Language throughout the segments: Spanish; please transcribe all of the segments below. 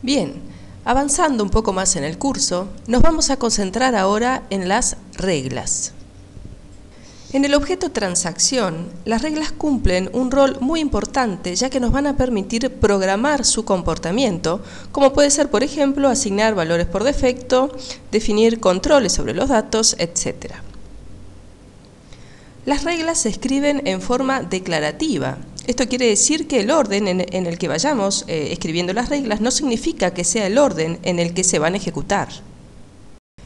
Bien, avanzando un poco más en el curso, nos vamos a concentrar ahora en las reglas. En el objeto transacción, las reglas cumplen un rol muy importante ya que nos van a permitir programar su comportamiento, como puede ser, por ejemplo, asignar valores por defecto, definir controles sobre los datos, etc. Las reglas se escriben en forma declarativa. Esto quiere decir que el orden en el que vayamos escribiendo las reglas no significa que sea el orden en el que se van a ejecutar.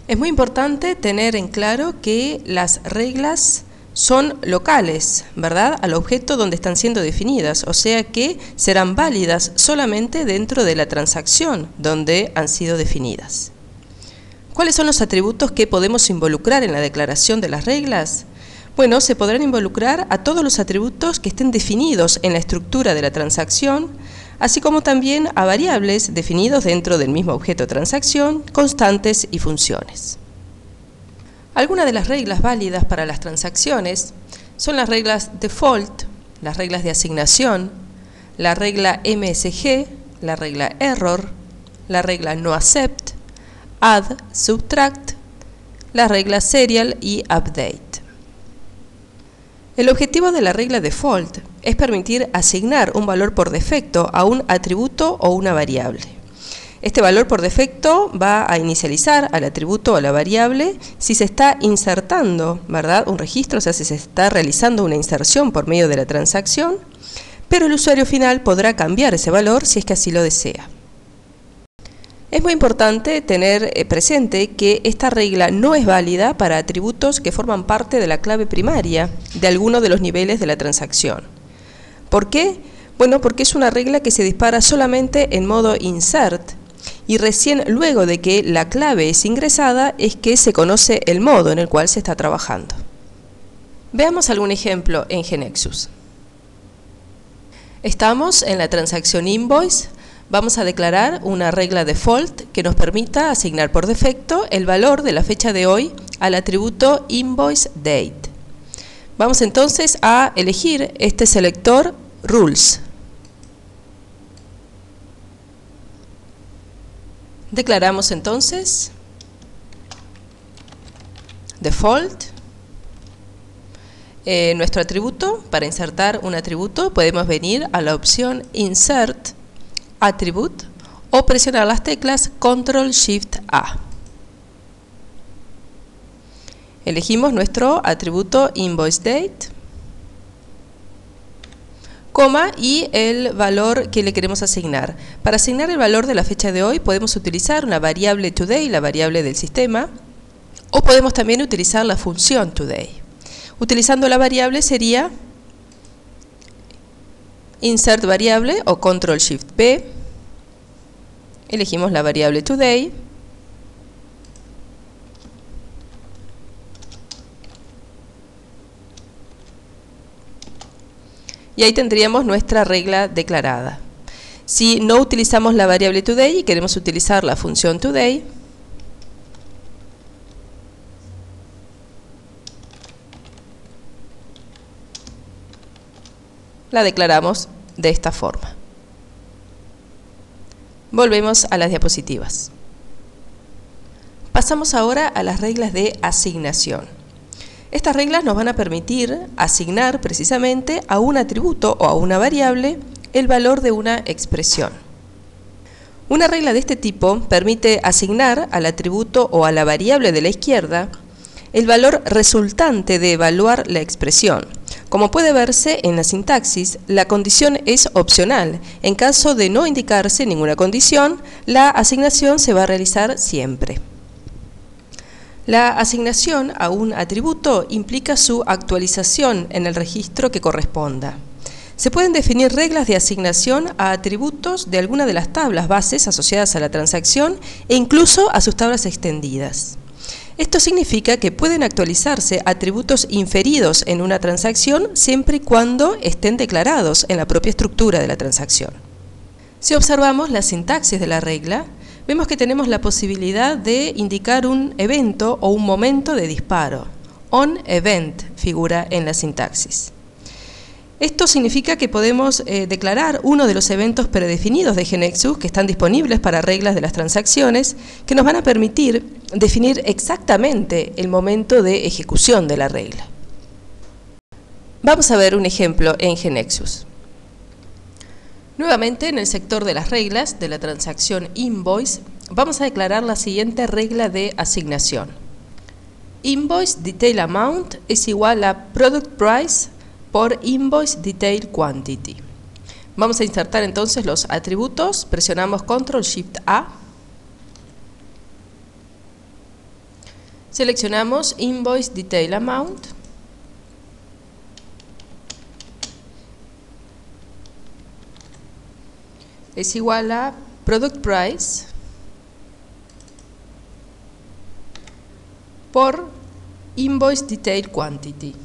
Es muy importante tener en claro que las reglas son locales, ¿verdad?, al objeto donde están siendo definidas, o sea que serán válidas solamente dentro de la transacción donde han sido definidas. ¿Cuáles son los atributos que podemos involucrar en la declaración de las reglas? Bueno, se podrán involucrar a todos los atributos que estén definidos en la estructura de la transacción, así como también a variables definidos dentro del mismo objeto de transacción, constantes y funciones. Algunas de las reglas válidas para las transacciones son las reglas default, las reglas de asignación, la regla MSG, la regla error, la regla noAccept, add, subtract, la regla serial y update. El objetivo de la regla default es permitir asignar un valor por defecto a un atributo o una variable. Este valor por defecto va a inicializar al atributo o a la variable si se está insertando, ¿verdad?, un registro, o sea, si se está realizando una inserción por medio de la transacción, pero el usuario final podrá cambiar ese valor si es que así lo desea. Es muy importante tener presente que esta regla no es válida para atributos que forman parte de la clave primaria de alguno de los niveles de la transacción. ¿Por qué? Bueno, porque es una regla que se dispara solamente en modo insert y recién luego de que la clave es ingresada es que se conoce el modo en el cual se está trabajando. Veamos algún ejemplo en GeneXus. Estamos en la transacción invoice. Vamos a declarar una regla default que nos permita asignar por defecto el valor de la fecha de hoy al atributo invoiceDate. Vamos entonces a elegir este selector rules. Declaramos entonces default. Nuestro atributo, para insertar un atributo podemos venir a la opción insert attribute o presionar las teclas Ctrl+Shift+A. Elegimos nuestro atributo invoiceDate, coma y el valor que le queremos asignar. Para asignar el valor de la fecha de hoy podemos utilizar una variable today, la variable del sistema, o podemos también utilizar la función today. Utilizando la variable sería insert variable o Ctrl+Shift+P, elegimos la variable today, y ahí tendríamos nuestra regla declarada. Si no utilizamos la variable today y queremos utilizar la función today, la declaramos de esta forma. Volvemos a las diapositivas. Pasamos ahora a las reglas de asignación. Estas reglas nos van a permitir asignar precisamente a un atributo o a una variable el valor de una expresión. Una regla de este tipo permite asignar al atributo o a la variable de la izquierda el valor resultante de evaluar la expresión. Como puede verse en la sintaxis, la condición es opcional. En caso de no indicarse ninguna condición, la asignación se va a realizar siempre. La asignación a un atributo implica su actualización en el registro que corresponda. Se pueden definir reglas de asignación a atributos de alguna de las tablas bases asociadas a la transacción e incluso a sus tablas extendidas. Esto significa que pueden actualizarse atributos inferidos en una transacción siempre y cuando estén declarados en la propia estructura de la transacción. Si observamos la sintaxis de la regla, vemos que tenemos la posibilidad de indicar un evento o un momento de disparo. OnEvent figura en la sintaxis. Esto significa que podemos declarar uno de los eventos predefinidos de GeneXus que están disponibles para reglas de las transacciones, que nos van a permitir definir exactamente el momento de ejecución de la regla. Vamos a ver un ejemplo en GeneXus. Nuevamente, en el sector de las reglas de la transacción invoice, vamos a declarar la siguiente regla de asignación. Invoice detail amount es igual a product price por invoice detail quantity. Vamos a insertar entonces los atributos, presionamos Ctrl Shift A, seleccionamos invoice detail amount, es igual a product price por invoice detail quantity.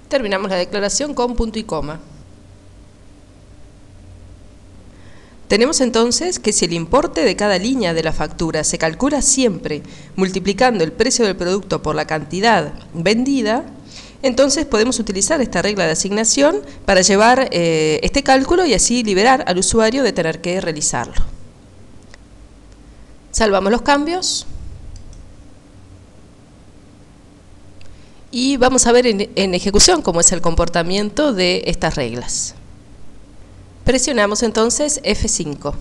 Terminamos la declaración con punto y coma. Tenemos entonces que si el importe de cada línea de la factura se calcula siempre multiplicando el precio del producto por la cantidad vendida, entonces podemos utilizar esta regla de asignación para llevar este cálculo y así liberar al usuario de tener que realizarlo. Salvamos los cambios. Y vamos a ver en ejecución cómo es el comportamiento de estas reglas. Presionamos entonces F5.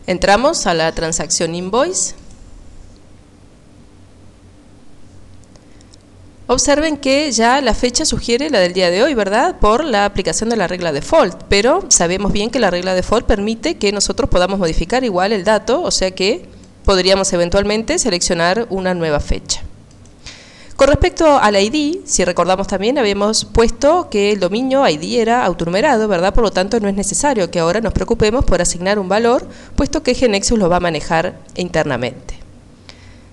Entramos a la transacción invoice. Observen que ya la fecha sugiere la del día de hoy, ¿verdad? Por la aplicación de la regla default, pero sabemos bien que la regla default permite que nosotros podamos modificar igual el dato, o sea que podríamos eventualmente seleccionar una nueva fecha. Con respecto al ID, si recordamos también, habíamos puesto que el dominio ID era autonumerado, ¿verdad? Por lo tanto, no es necesario que ahora nos preocupemos por asignar un valor, puesto que GeneXus lo va a manejar internamente.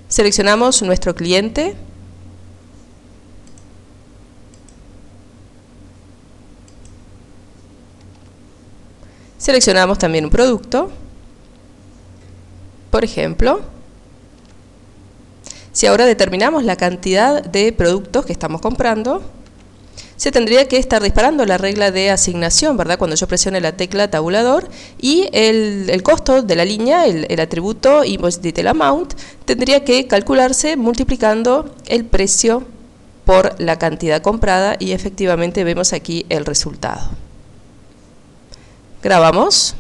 Seleccionamos nuestro cliente. Seleccionamos también un producto. Por ejemplo, si ahora determinamos la cantidad de productos que estamos comprando, se tendría que estar disparando la regla de asignación, ¿verdad? Cuando yo presione la tecla tabulador y el costo de la línea, el atributo invoice detail amount, tendría que calcularse multiplicando el precio por la cantidad comprada y efectivamente vemos aquí el resultado. Grabamos.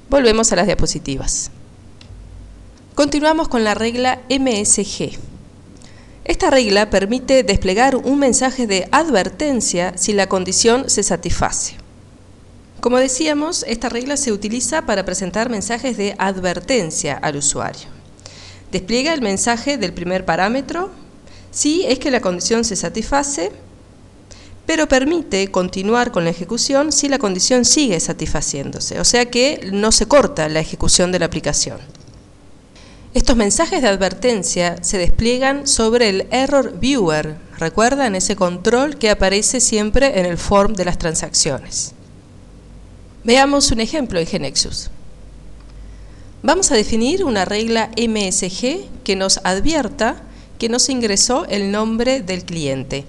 Volvemos a las diapositivas. Continuamos con la regla MSG. Esta regla permite desplegar un mensaje de advertencia si la condición se satisface. Como decíamos, esta regla se utiliza para presentar mensajes de advertencia al usuario. Despliega el mensaje del primer parámetro si es que la condición se satisface, pero permite continuar con la ejecución si la condición sigue satisfaciéndose, o sea que no se corta la ejecución de la aplicación. Estos mensajes de advertencia se despliegan sobre el Error Viewer, ¿recuerdan ese control que aparece siempre en el form de las transacciones? Veamos un ejemplo en GeneXus. Vamos a definir una regla MSG que nos advierta que no se ingresó el nombre del cliente.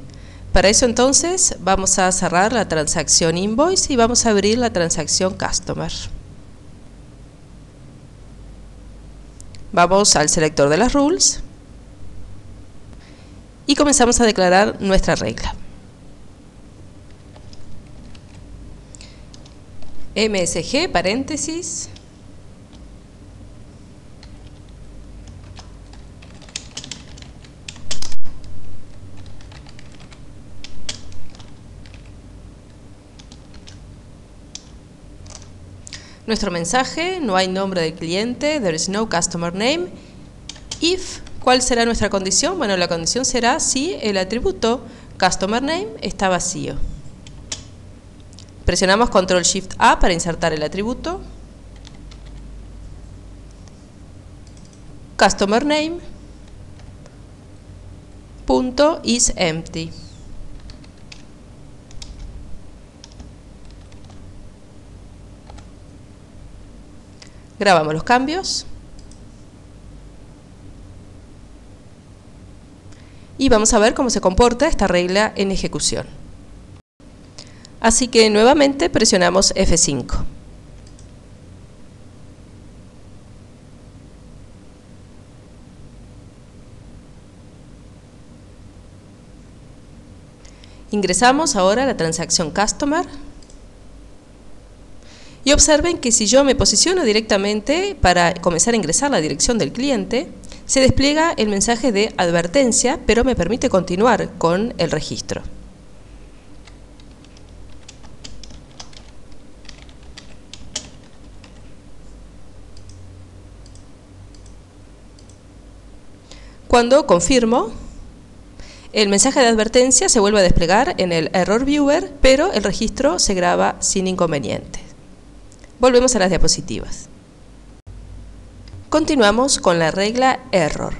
Para eso entonces vamos a cerrar la transacción Invoice y vamos a abrir la transacción Customer. Vamos al selector de las rules y comenzamos a declarar nuestra regla. MSG, paréntesis, nuestro mensaje, no hay nombre del cliente, there is no customer name. If, ¿cuál será nuestra condición? Bueno, la condición será si el atributo customer name está vacío. Presionamos Control Shift A para insertar el atributo. Customer name punto is empty. Grabamos los cambios y vamos a ver cómo se comporta esta regla en ejecución. Así que nuevamente presionamos F5. Ingresamos ahora la transacción Customer y observen que si yo me posiciono directamente para comenzar a ingresar la dirección del cliente, se despliega el mensaje de advertencia, pero me permite continuar con el registro. Cuando confirmo, el mensaje de advertencia se vuelve a desplegar en el Error Viewer, pero el registro se graba sin inconveniente. Volvemos a las diapositivas. Continuamos con la regla Error.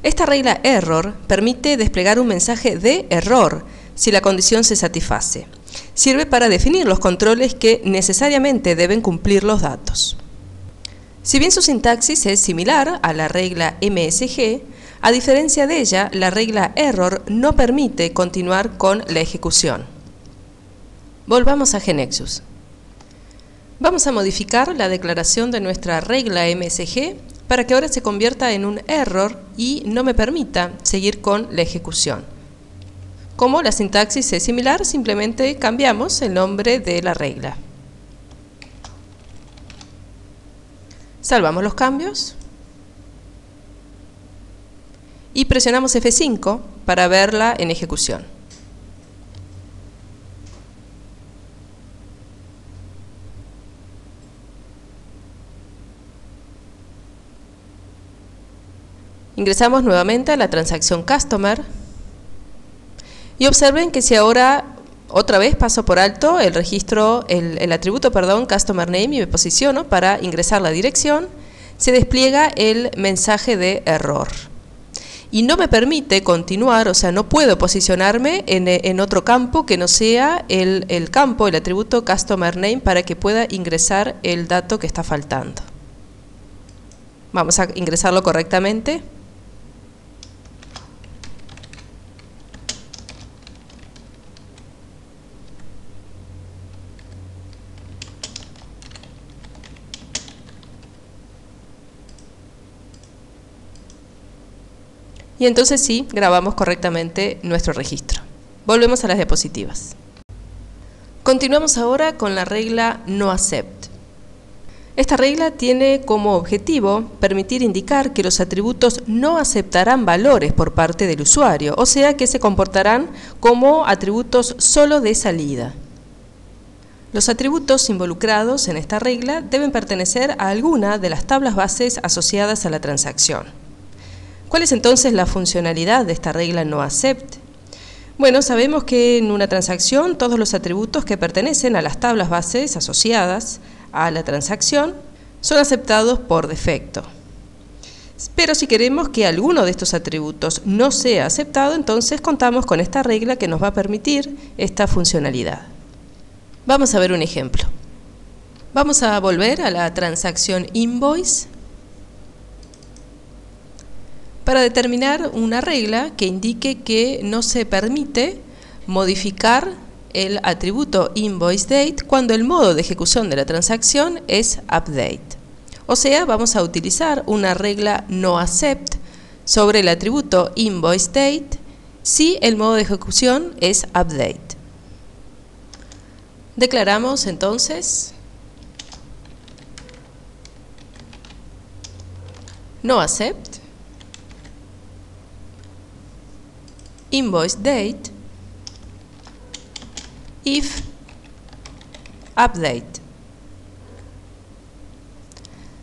Esta regla Error permite desplegar un mensaje de error si la condición se satisface. Sirve para definir los controles que necesariamente deben cumplir los datos. Si bien su sintaxis es similar a la regla MSG, a diferencia de ella, la regla Error no permite continuar con la ejecución. Volvamos a GNexus. Vamos a modificar la declaración de nuestra regla MSG para que ahora se convierta en un error y no me permita seguir con la ejecución. Como la sintaxis es similar, simplemente cambiamos el nombre de la regla. Salvamos los cambios y presionamos F5 para verla en ejecución. Ingresamos nuevamente a la transacción Customer y observen que si ahora otra vez paso por alto el registro, el atributo, Customer Name y me posiciono para ingresar la dirección, se despliega el mensaje de error. Y no me permite continuar, o sea, no puedo posicionarme en otro campo que no sea el atributo Customer Name para que pueda ingresar el dato que está faltando. Vamos a ingresarlo correctamente. Y entonces sí, grabamos correctamente nuestro registro. Volvemos a las diapositivas. Continuamos ahora con la regla NoAccept. Esta regla tiene como objetivo permitir indicar que los atributos no aceptarán valores por parte del usuario, o sea que se comportarán como atributos solo de salida. Los atributos involucrados en esta regla deben pertenecer a alguna de las tablas bases asociadas a la transacción. ¿Cuál es entonces la funcionalidad de esta regla NoAccept? Bueno, sabemos que en una transacción todos los atributos que pertenecen a las tablas bases asociadas a la transacción son aceptados por defecto. Pero si queremos que alguno de estos atributos no sea aceptado, entonces contamos con esta regla que nos va a permitir esta funcionalidad. Vamos a ver un ejemplo. Vamos a volver a la transacción Invoice para determinar una regla que indique que no se permite modificar el atributo InvoiceDate cuando el modo de ejecución de la transacción es update. O sea, vamos a utilizar una regla NoAccept sobre el atributo InvoiceDate si el modo de ejecución es update. Declaramos entonces NoAccept InvoiceDate if update.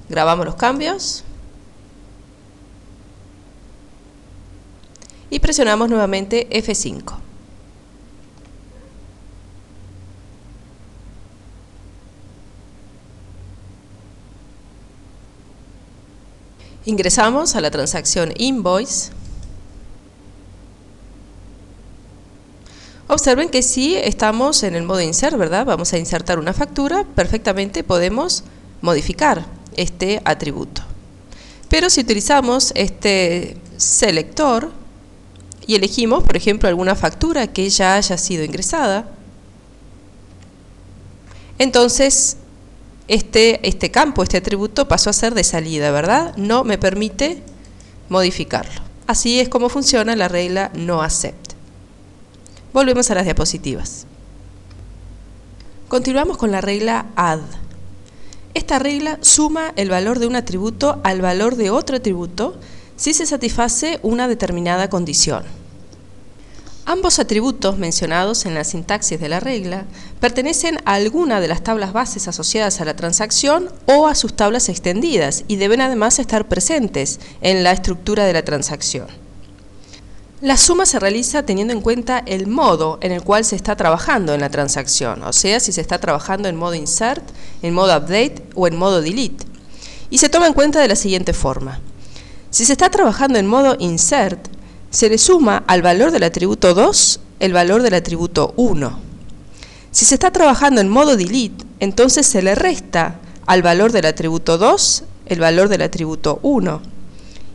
Grabamos los cambios y presionamos nuevamente F5. Ingresamos a la transacción Invoice. Observen que si estamos en el modo Insert, ¿verdad? Vamos a insertar una factura, perfectamente podemos modificar este atributo. Pero si utilizamos este selector y elegimos, por ejemplo, alguna factura que ya haya sido ingresada, entonces este campo, este atributo pasó a ser de salida, ¿verdad? No me permite modificarlo. Así es como funciona la regla no accept. Volvemos a las diapositivas. Continuamos con la regla add. Esta regla suma el valor de un atributo al valor de otro atributo si se satisface una determinada condición. Ambos atributos mencionados en la sintaxis de la regla pertenecen a alguna de las tablas bases asociadas a la transacción o a sus tablas extendidas y deben además estar presentes en la estructura de la transacción. La suma se realiza teniendo en cuenta el modo en el cual se está trabajando en la transacción, o sea, si se está trabajando en modo insert, en modo update o en modo delete. Y se toma en cuenta de la siguiente forma. Si se está trabajando en modo insert, se le suma al valor del atributo 2 el valor del atributo 1. Si se está trabajando en modo delete, entonces se le resta al valor del atributo 2 el valor del atributo 1.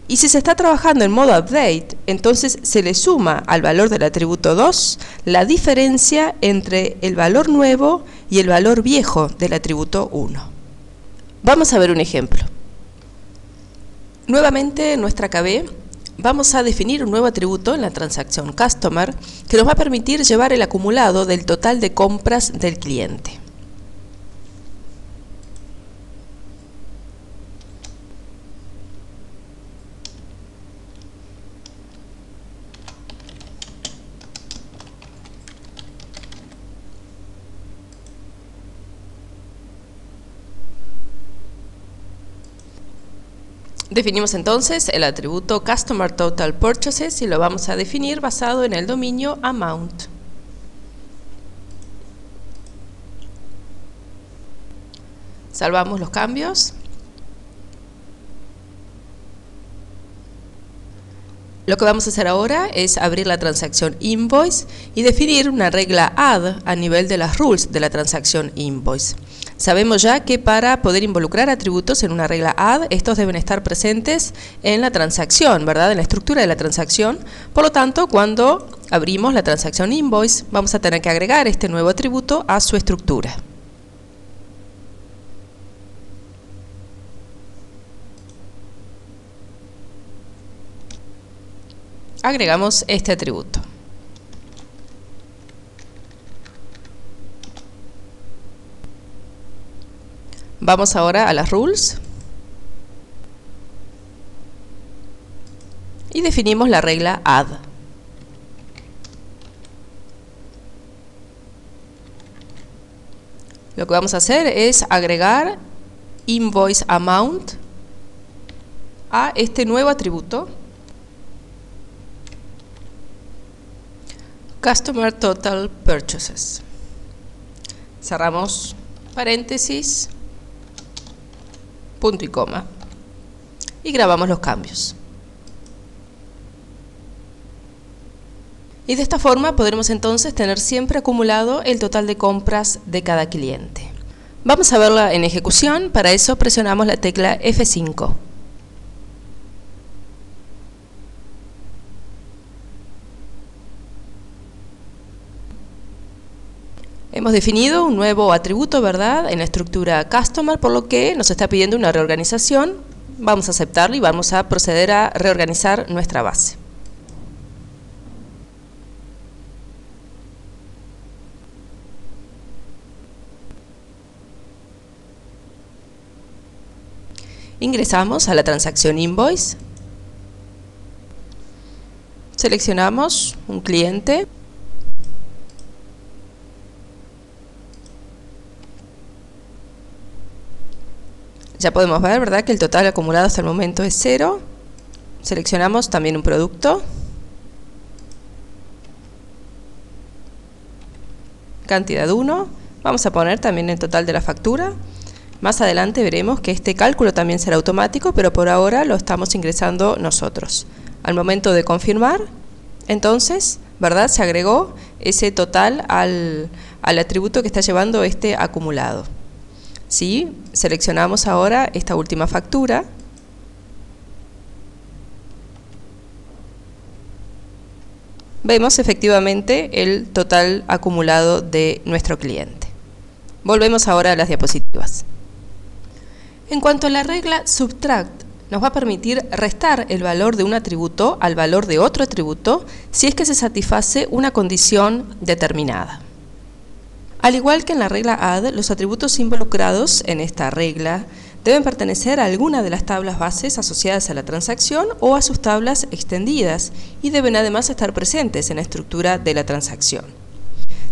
Y si se está trabajando en modo update, entonces se le suma al valor del atributo 2 la diferencia entre el valor nuevo y el valor viejo del atributo 1. Vamos a ver un ejemplo. Nuevamente en nuestra KB vamos a definir un nuevo atributo en la transacción Customer que nos va a permitir llevar el acumulado del total de compras del cliente. Definimos entonces el atributo Customer Total Purchases y lo vamos a definir basado en el dominio Amount. Salvamos los cambios. Lo que vamos a hacer ahora es abrir la transacción Invoice y definir una regla add a nivel de las rules de la transacción Invoice. Sabemos ya que para poder involucrar atributos en una regla add, estos deben estar presentes en la transacción, ¿verdad? En la estructura de la transacción. Por lo tanto, cuando abrimos la transacción Invoice, vamos a tener que agregar este nuevo atributo a su estructura. Agregamos este atributo. Vamos ahora a las rules y definimos la regla add. Lo que vamos a hacer es agregar invoice amount a este nuevo atributo Customer Total Purchases. Cerramos paréntesis, punto y coma, y grabamos los cambios. Y de esta forma podremos entonces tener siempre acumulado el total de compras de cada cliente. Vamos a verla en ejecución. Para eso presionamos la tecla F5. Hemos definido un nuevo atributo, ¿verdad?, en la estructura Customer, por lo que nos está pidiendo una reorganización. Vamos a aceptarlo y vamos a proceder a reorganizar nuestra base. Ingresamos a la transacción Invoice. Seleccionamos un cliente. Ya podemos ver, ¿verdad?, que el total acumulado hasta el momento es 0. Seleccionamos también un producto. Cantidad 1. Vamos a poner también el total de la factura. Más adelante veremos que este cálculo también será automático, pero por ahora lo estamos ingresando nosotros. Al momento de confirmar, entonces, ¿verdad?, se agregó ese total al atributo que está llevando este acumulado. ¿Sí? Seleccionamos ahora esta última factura. Vemos efectivamente el total acumulado de nuestro cliente. Volvemos ahora a las diapositivas. En cuanto a la regla subtract, nos va a permitir restar el valor de un atributo al valor de otro atributo si es que se satisface una condición determinada. Al igual que en la regla add, los atributos involucrados en esta regla deben pertenecer a alguna de las tablas bases asociadas a la transacción o a sus tablas extendidas y deben además estar presentes en la estructura de la transacción.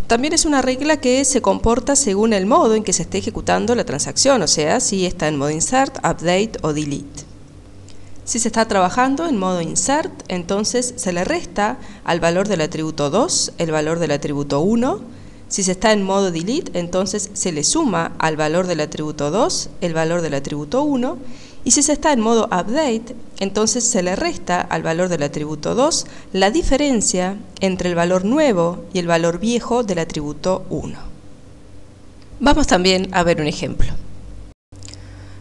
También es una regla que se comporta según el modo en que se esté ejecutando la transacción, o sea, si está en modo insert, update o delete. Si se está trabajando en modo insert, entonces se le resta al valor del atributo 2 el valor del atributo 1. Si se está en modo delete, entonces se le suma al valor del atributo 2 el valor del atributo 1. Y si se está en modo update, entonces se le resta al valor del atributo 2 la diferencia entre el valor nuevo y el valor viejo del atributo 1. Vamos también a ver un ejemplo.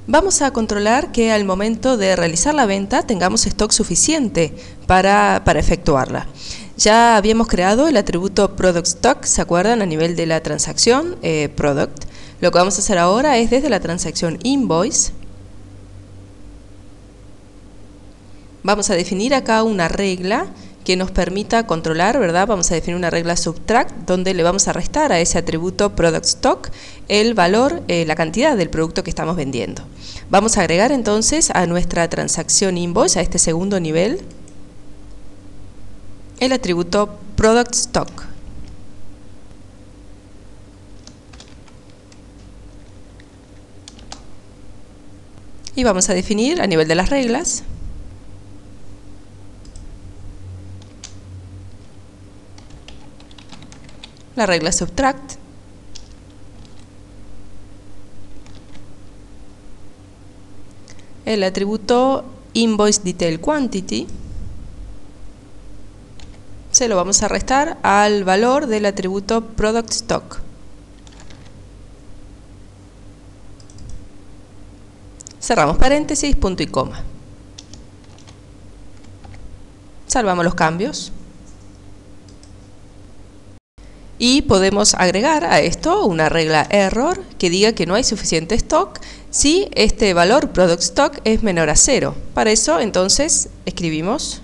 Vamos a controlar que al momento de realizar la venta tengamos stock suficiente para efectuarla. Ya habíamos creado el atributo product stock, ¿se acuerdan? A nivel de la transacción product. Lo que vamos a hacer ahora es desde la transacción invoice. Vamos a definir acá una regla que nos permita controlar, ¿verdad? Vamos a definir una regla subtract donde le vamos a restar a ese atributo product stock el valor, la cantidad del producto que estamos vendiendo. Vamos a agregar entonces a nuestra transacción invoice, a este segundo nivel, el atributo product stock. Y vamos a definir a nivel de las reglas la regla subtract, el atributo invoice detail quantity, se lo vamos a restar al valor del atributo product stock. Cerramos paréntesis, punto y coma. Salvamos los cambios. Y podemos agregar a esto una regla error que diga que no hay suficiente stock si este valor product stock es menor a 0. Para eso entonces escribimos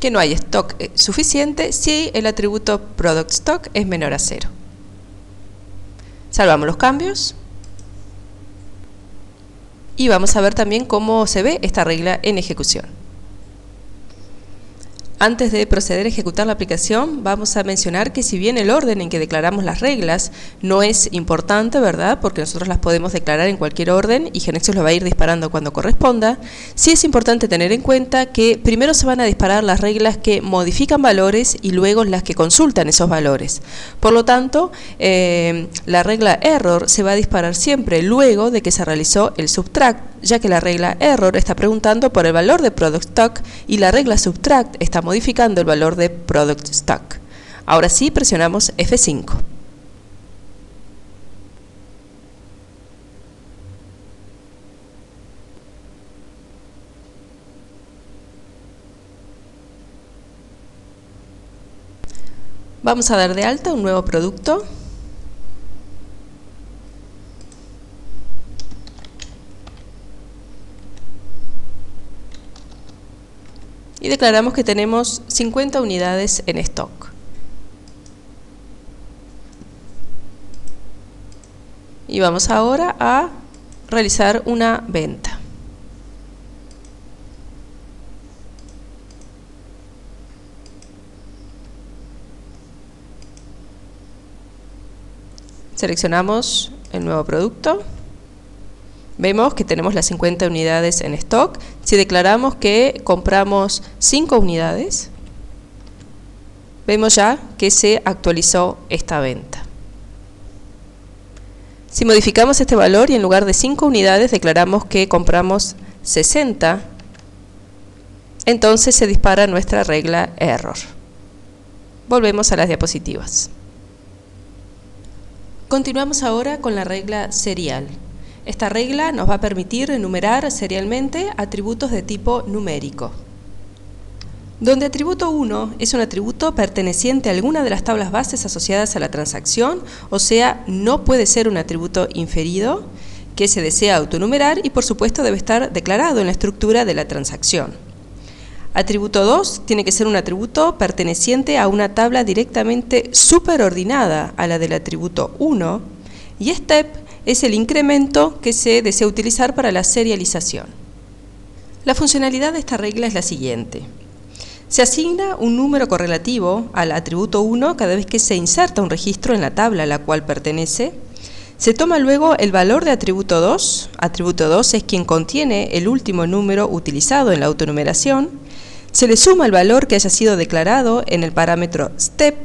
que no hay stock suficiente si el atributo product stock es menor a 0. Salvamos los cambios y vamos a ver también cómo se ve esta regla en ejecución. Antes de proceder a ejecutar la aplicación, vamos a mencionar que si bien el orden en que declaramos las reglas no es importante, ¿verdad?, porque nosotros las podemos declarar en cualquier orden y Genexus lo va a ir disparando cuando corresponda, sí es importante tener en cuenta que primero se van a disparar las reglas que modifican valores y luego las que consultan esos valores. Por lo tanto, la regla error se va a disparar siempre luego de que se realizó el subtract, ya que la regla error está preguntando por el valor de product stock y la regla subtract está modificando el valor de product stock. Ahora sí, presionamos F5. Vamos a dar de alta un nuevo producto. Y declaramos que tenemos 50 unidades en stock. Y vamos ahora a realizar una venta. Seleccionamos el nuevo producto. Vemos que tenemos las 50 unidades en stock. Si declaramos que compramos 5 unidades, vemos ya que se actualizó esta venta. Si modificamos este valor y en lugar de 5 unidades declaramos que compramos 60, entonces se dispara nuestra regla error. Volvemos a las diapositivas. Continuamos ahora con la regla serial. Esta regla nos va a permitir enumerar serialmente atributos de tipo numérico. Donde atributo 1 es un atributo perteneciente a alguna de las tablas bases asociadas a la transacción, o sea, no puede ser un atributo inferido que se desea autonumerar y por supuesto debe estar declarado en la estructura de la transacción. Atributo 2 tiene que ser un atributo perteneciente a una tabla directamente superordinada a la del atributo 1 y step es el incremento que se desea utilizar para la serialización. La funcionalidad de esta regla es la siguiente. Se asigna un número correlativo al atributo 1 cada vez que se inserta un registro en la tabla a la cual pertenece. Se toma luego el valor de atributo 2 es quien contiene el último número utilizado en la autonumeración, se le suma el valor que haya sido declarado en el parámetro step,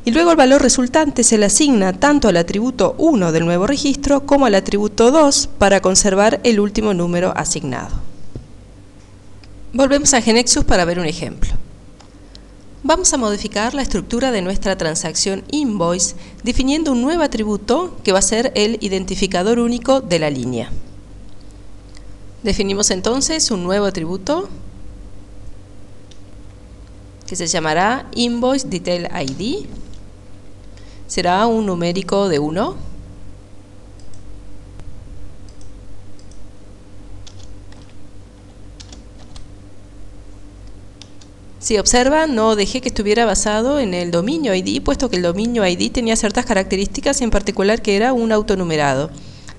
y luego el valor resultante se le asigna tanto al atributo 1 del nuevo registro como al atributo 2 para conservar el último número asignado. Volvemos a GeneXus para ver un ejemplo. Vamos a modificar la estructura de nuestra transacción invoice definiendo un nuevo atributo que va a ser el identificador único de la línea. Definimos entonces un nuevo atributo que se llamará Invoice Detail ID. Será un numérico de 1. Si observan, no dejé que estuviera basado en el dominio ID, puesto que el dominio ID tenía ciertas características, en particular que era un autonumerado.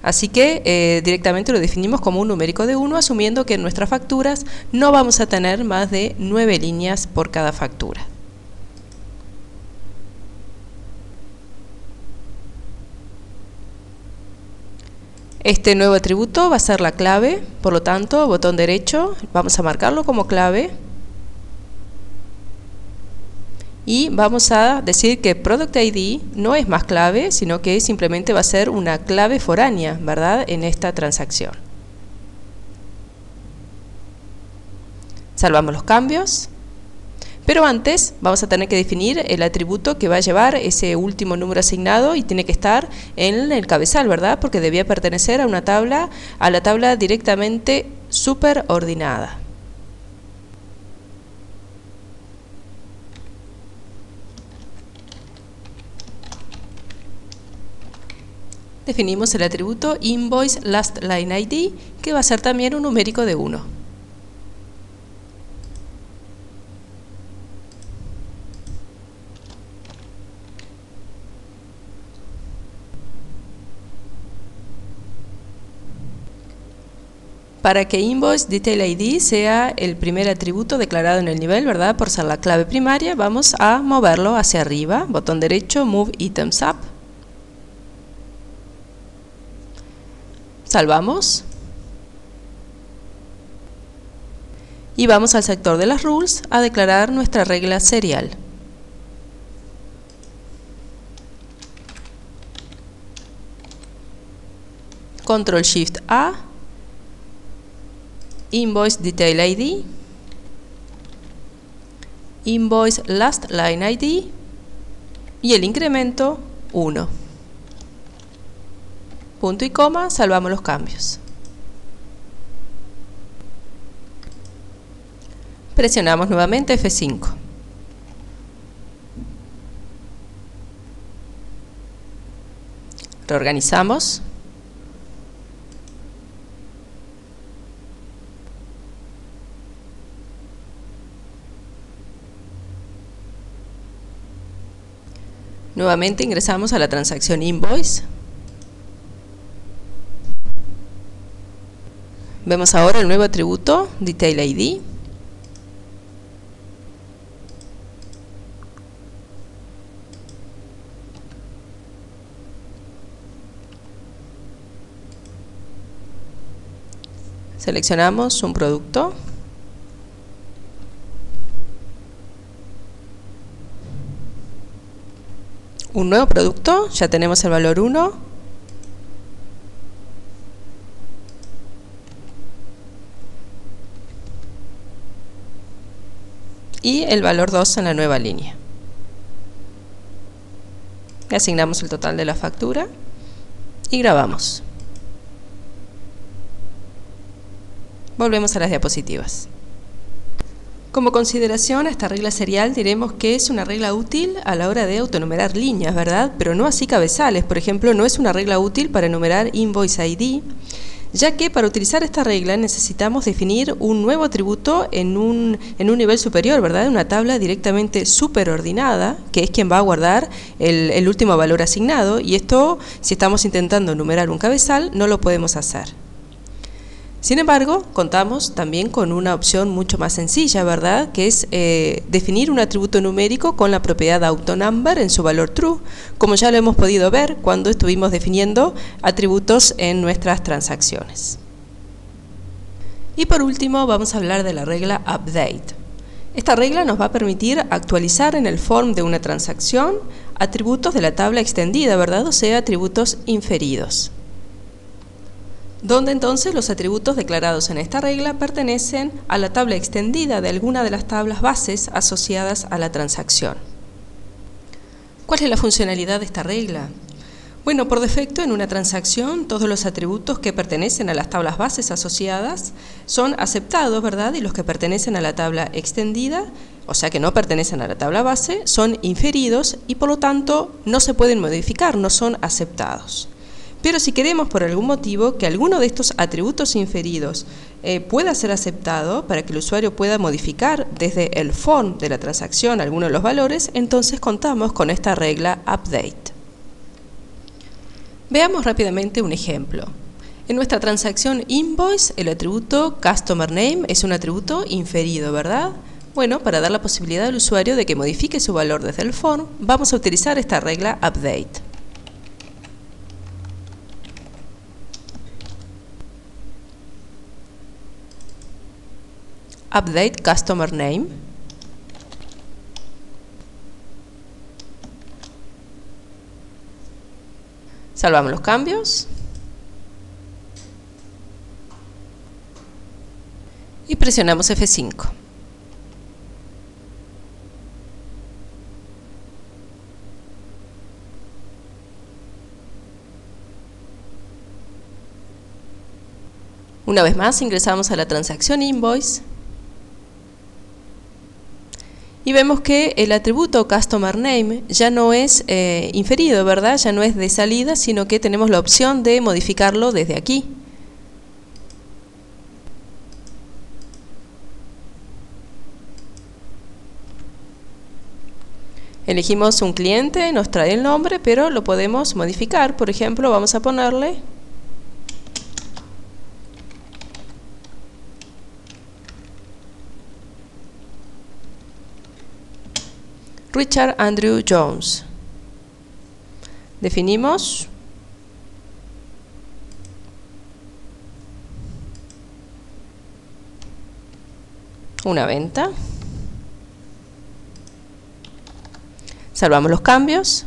Así que directamente lo definimos como un numérico de 1, asumiendo que en nuestras facturas no vamos a tener más de 9 líneas por cada factura. Este nuevo atributo va a ser la clave, por lo tanto, botón derecho, vamos a marcarlo como clave. Y vamos a decir que Product ID no es más clave, sino que simplemente va a ser una clave foránea, ¿verdad?, en esta transacción. Salvamos los cambios, pero antes vamos a tener que definir el atributo que va a llevar ese último número asignado y tiene que estar en el cabezal, ¿verdad?, porque debía pertenecer a una tabla, a la tabla directamente superordinada. Definimos el atributo Invoice Last Line ID, que va a ser también un numérico de 1. Para que Invoice Detail ID sea el primer atributo declarado en el nivel, ¿verdad?, por ser la clave primaria, vamos a moverlo hacia arriba, botón derecho, Move Items Up. Salvamos y vamos al sector de las rules a declarar nuestra regla serial. Control Shift A, Invoice Detail ID, Invoice Last Line ID y el incremento 1. Punto y coma, salvamos los cambios. Presionamos nuevamente F5. Reorganizamos. Nuevamente ingresamos a la transacción Invoice. Vemos ahora el nuevo atributo Detail ID. Seleccionamos un producto. Un nuevo producto, ya tenemos el valor 1. Y el valor 2 en la nueva línea. Le asignamos el total de la factura y grabamos. Volvemos a las diapositivas. Como consideración a esta regla serial diremos que es una regla útil a la hora de autonumerar líneas, ¿verdad? Pero no así cabezales. Por ejemplo, no es una regla útil para enumerar Invoice ID, ya que para utilizar esta regla necesitamos definir un nuevo atributo en un nivel superior, ¿verdad? Una tabla directamente superordinada, que es quien va a guardar el último valor asignado, y esto, si estamos intentando enumerar un cabezal, no lo podemos hacer. Sin embargo, contamos también con una opción mucho más sencilla, ¿verdad? Que es definir un atributo numérico con la propiedad AutoNumber en su valor true, como ya lo hemos podido ver cuando estuvimos definiendo atributos en nuestras transacciones. Y por último vamos a hablar de la regla update. Esta regla nos va a permitir actualizar en el form de una transacción atributos de la tabla extendida, ¿verdad? O sea, atributos inferidos, donde entonces los atributos declarados en esta regla pertenecen a la tabla extendida de alguna de las tablas bases asociadas a la transacción. ¿Cuál es la funcionalidad de esta regla? Bueno, por defecto en una transacción todos los atributos que pertenecen a las tablas bases asociadas son aceptados, ¿verdad? Y los que pertenecen a la tabla extendida, o sea que no pertenecen a la tabla base, son inferidos y por lo tanto no se pueden modificar, no son aceptados. Pero si queremos por algún motivo que alguno de estos atributos inferidos pueda ser aceptado para que el usuario pueda modificar desde el form de la transacción alguno de los valores, entonces contamos con esta regla update. Veamos rápidamente un ejemplo. En nuestra transacción invoice, el atributo customer name es un atributo inferido, ¿verdad? Bueno, para dar la posibilidad al usuario de que modifique su valor desde el form, vamos a utilizar esta regla update. Update customer name. Salvamos los cambios. Y presionamos F5. Una vez más ingresamos a la transacción invoice. Y vemos que el atributo Customer Name ya no es inferido, ¿verdad? Ya no es de salida, sino que tenemos la opción de modificarlo desde aquí. Elegimos un cliente, nos trae el nombre, pero lo podemos modificar. Por ejemplo, vamos a ponerle Richard Andrew Jones. Definimos una venta. Salvamos los cambios.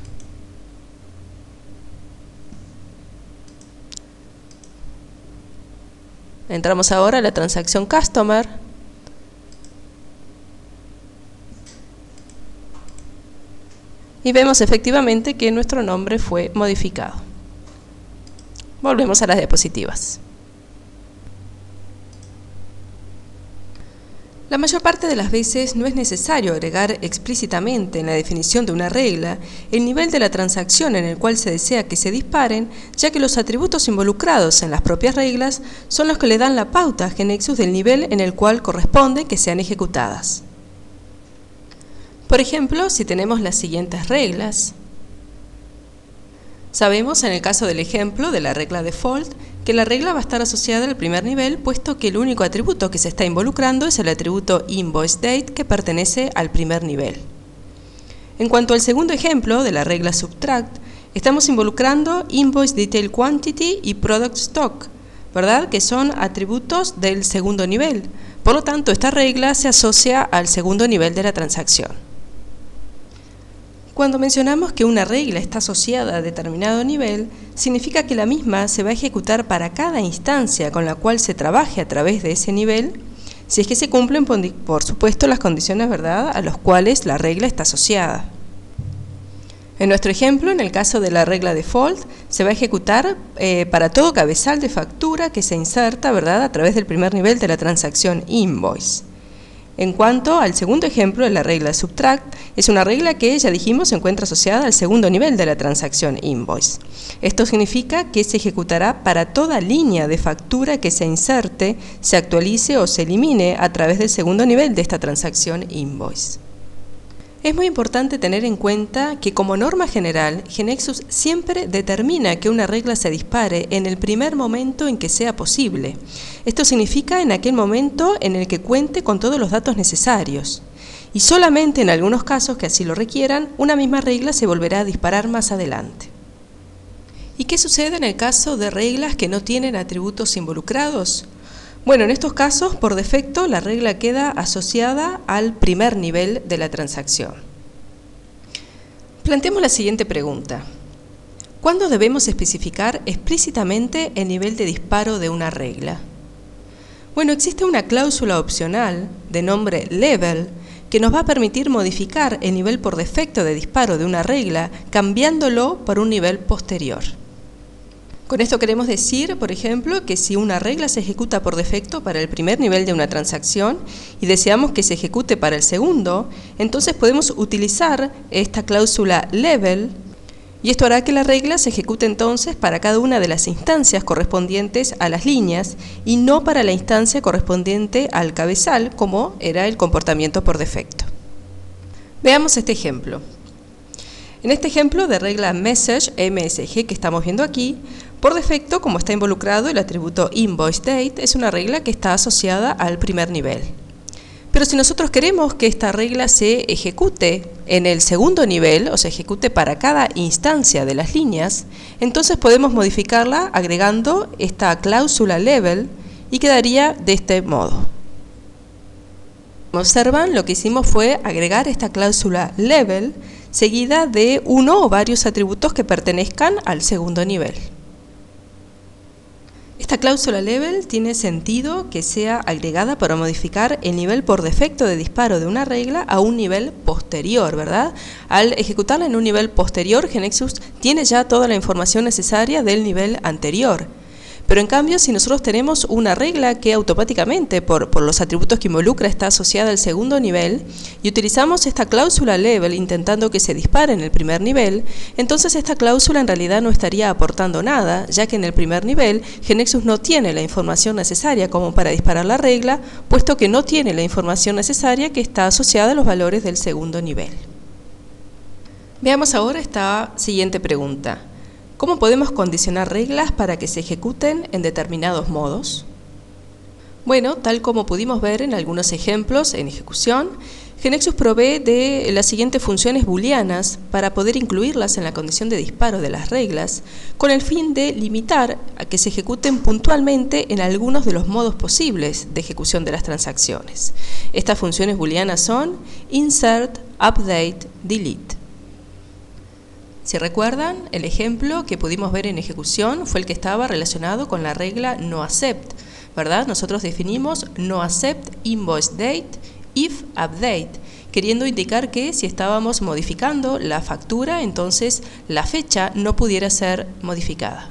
Entramos ahora a la transacción Customer. Y vemos efectivamente que nuestro nombre fue modificado. Volvemos a las diapositivas. La mayor parte de las veces no es necesario agregar explícitamente en la definición de una regla el nivel de la transacción en el cual se desea que se disparen, ya que los atributos involucrados en las propias reglas son los que le dan la pauta a GeneXus del nivel en el cual corresponde que sean ejecutadas. Por ejemplo, si tenemos las siguientes reglas, sabemos en el caso del ejemplo de la regla default que la regla va a estar asociada al primer nivel, puesto que el único atributo que se está involucrando es el atributo invoiceDate que pertenece al primer nivel. En cuanto al segundo ejemplo de la regla subtract, estamos involucrando invoice detail quantity y product stock, ¿verdad? Que son atributos del segundo nivel. Por lo tanto, esta regla se asocia al segundo nivel de la transacción. Cuando mencionamos que una regla está asociada a determinado nivel, significa que la misma se va a ejecutar para cada instancia con la cual se trabaje a través de ese nivel, si es que se cumplen, por supuesto, las condiciones, ¿verdad?, a las cuales la regla está asociada. En nuestro ejemplo, en el caso de la regla default, se va a ejecutar para todo cabezal de factura que se inserta, ¿verdad?, a través del primer nivel de la transacción invoice. En cuanto al segundo ejemplo de la regla subtract, es una regla que, ya dijimos, se encuentra asociada al segundo nivel de la transacción invoice. Esto significa que se ejecutará para toda línea de factura que se inserte, se actualice o se elimine a través del segundo nivel de esta transacción invoice. Es muy importante tener en cuenta que como norma general, GeneXus siempre determina que una regla se dispare en el primer momento en que sea posible. Esto significa en aquel momento en el que cuente con todos los datos necesarios. Y solamente en algunos casos que así lo requieran, una misma regla se volverá a disparar más adelante. ¿Y qué sucede en el caso de reglas que no tienen atributos involucrados? Bueno, en estos casos, por defecto, la regla queda asociada al primer nivel de la transacción. Planteemos la siguiente pregunta. ¿Cuándo debemos especificar explícitamente el nivel de disparo de una regla? Bueno, existe una cláusula opcional de nombre level que nos va a permitir modificar el nivel por defecto de disparo de una regla cambiándolo por un nivel posterior. Con esto queremos decir, por ejemplo, que si una regla se ejecuta por defecto para el primer nivel de una transacción y deseamos que se ejecute para el segundo, entonces podemos utilizar esta cláusula level y esto hará que la regla se ejecute entonces para cada una de las instancias correspondientes a las líneas y no para la instancia correspondiente al cabezal, como era el comportamiento por defecto. Veamos este ejemplo. En este ejemplo de regla message, MSG, que estamos viendo aquí, por defecto, como está involucrado el atributo invoiceDate, es una regla que está asociada al primer nivel. Pero si nosotros queremos que esta regla se ejecute en el segundo nivel, o se ejecute para cada instancia de las líneas, entonces podemos modificarla agregando esta cláusula level y quedaría de este modo. Como observan, lo que hicimos fue agregar esta cláusula level seguida de uno o varios atributos que pertenezcan al segundo nivel. Esta cláusula level tiene sentido que sea agregada para modificar el nivel por defecto de disparo de una regla a un nivel posterior, ¿verdad? Al ejecutarla en un nivel posterior, GeneXus tiene ya toda la información necesaria del nivel anterior. Pero en cambio, si nosotros tenemos una regla que automáticamente, por los atributos que involucra, está asociada al segundo nivel, y utilizamos esta cláusula level intentando que se dispare en el primer nivel, entonces esta cláusula en realidad no estaría aportando nada, ya que en el primer nivel GeneXus no tiene la información necesaria como para disparar la regla, puesto que no tiene la información necesaria que está asociada a los valores del segundo nivel. Veamos ahora esta siguiente pregunta. ¿Cómo podemos condicionar reglas para que se ejecuten en determinados modos? Bueno, tal como pudimos ver en algunos ejemplos en ejecución, GeneXus provee de las siguientes funciones booleanas para poder incluirlas en la condición de disparo de las reglas, con el fin de limitar a que se ejecuten puntualmente en algunos de los modos posibles de ejecución de las transacciones. Estas funciones booleanas son insert, update, delete. Si recuerdan, el ejemplo que pudimos ver en ejecución fue el que estaba relacionado con la regla noAccept, ¿verdad? Nosotros definimos noAccept invoiceDate if update, queriendo indicar que si estábamos modificando la factura, entonces la fecha no pudiera ser modificada.